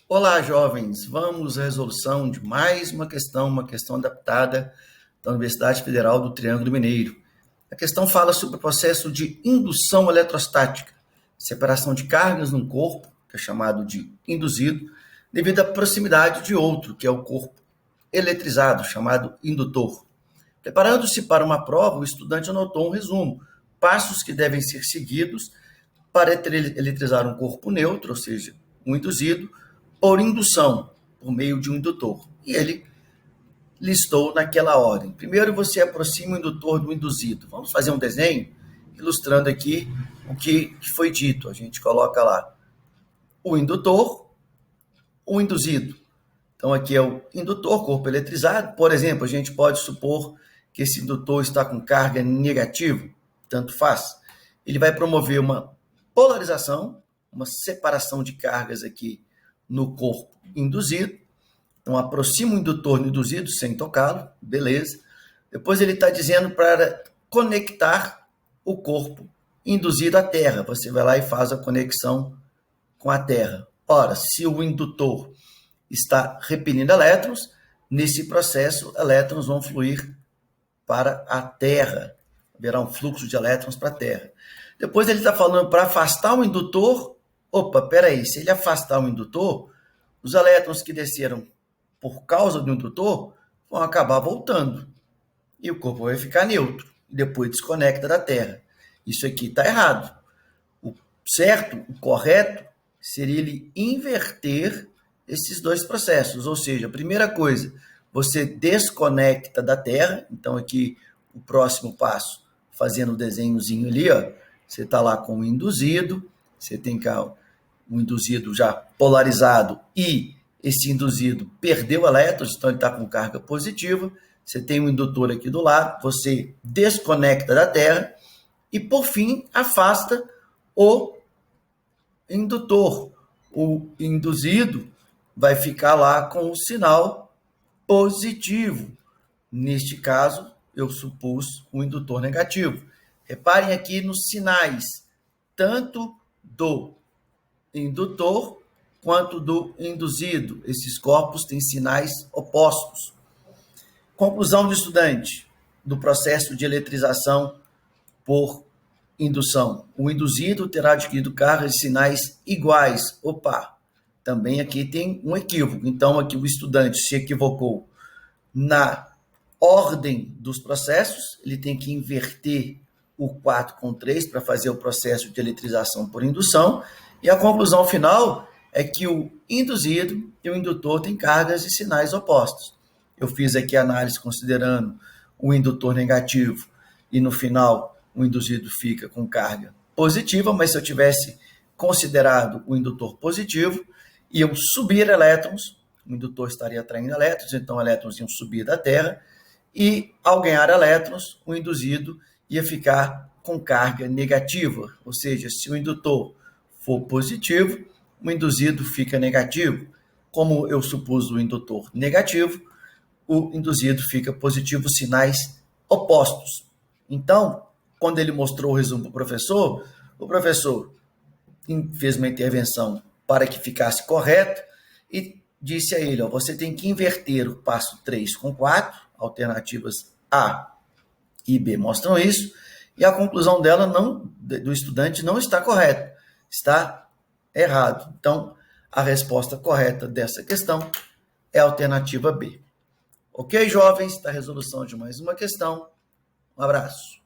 Olá, jovens! Vamos à resolução de mais uma questão adaptada da Universidade Federal do Triângulo Mineiro. A questão fala sobre o processo de indução eletrostática, separação de cargas num corpo, que é chamado de induzido, devido à proximidade de outro, que é o corpo eletrizado, chamado indutor. Preparando-se para uma prova, o estudante anotou um resumo, passos que devem ser seguidos para eletrizar um corpo neutro, ou seja, um induzido, por indução, por meio de um indutor. E ele listou naquela ordem. Primeiro você aproxima o indutor do induzido. Vamos fazer um desenho ilustrando aqui o que foi dito. A gente coloca lá o indutor, o induzido. Então aqui é o indutor, corpo eletrizado. Por exemplo, a gente pode supor que esse indutor está com carga negativa, tanto faz. Ele vai promover uma polarização, uma separação de cargas aqui no corpo induzido. Então, aproxima o indutor no induzido sem tocá-lo, beleza. Depois ele está dizendo para conectar o corpo induzido à Terra. Você vai lá e faz a conexão com a Terra. Ora, se o indutor está repelindo elétrons, nesse processo, elétrons vão fluir para a Terra. Haverá um fluxo de elétrons para a Terra. Depois ele está falando para afastar o indutor. Opa, peraí, se ele afastar o indutor, os elétrons que desceram por causa do indutor vão acabar voltando. E o corpo vai ficar neutro. E depois desconecta da Terra. Isso aqui está errado. O certo, o correto, seria ele inverter esses dois processos. Ou seja, a primeira coisa, você desconecta da Terra. Então, aqui, o próximo passo, fazendo o desenhozinho ali, ó, você está lá com o induzido, você tem cá o induzido já polarizado e esse induzido perdeu elétrons, então ele está com carga positiva. Você tem um indutor aqui do lado, você desconecta da Terra e, por fim, afasta o indutor. O induzido vai ficar lá com o sinal positivo. Neste caso, eu supus um indutor negativo. Reparem aqui nos sinais, tanto do indutor quanto do induzido. Esses corpos têm sinais opostos. Conclusão do estudante do processo de eletrização por indução. O induzido terá adquirido cargas de sinais iguais. Opa, também aqui tem um equívoco. Então, aqui o estudante se equivocou na ordem dos processos. Ele tem que inverter o 4 com 3 para fazer o processo de eletrização por indução. E a conclusão final é que o induzido e o indutor têm cargas e sinais opostos. Eu fiz aqui a análise considerando o indutor negativo e no final o induzido fica com carga positiva, mas se eu tivesse considerado o indutor positivo e eu subir elétrons, o indutor estaria atraindo elétrons, então elétrons iam subir da Terra e ao ganhar elétrons, o induzido ia ficar com carga negativa, ou seja, se o indutor for positivo, o induzido fica negativo. Como eu supus o indutor negativo, o induzido fica positivo, sinais opostos. Então, quando ele mostrou o resumo para o professor fez uma intervenção para que ficasse correto e disse a ele, ó, você tem que inverter o passo 3 com 4, alternativas A e B mostram isso, e a conclusão dela do estudante não está correta, está errado. Então, a resposta correta dessa questão é a alternativa B. Ok, jovens? Da resolução de mais uma questão. Um abraço.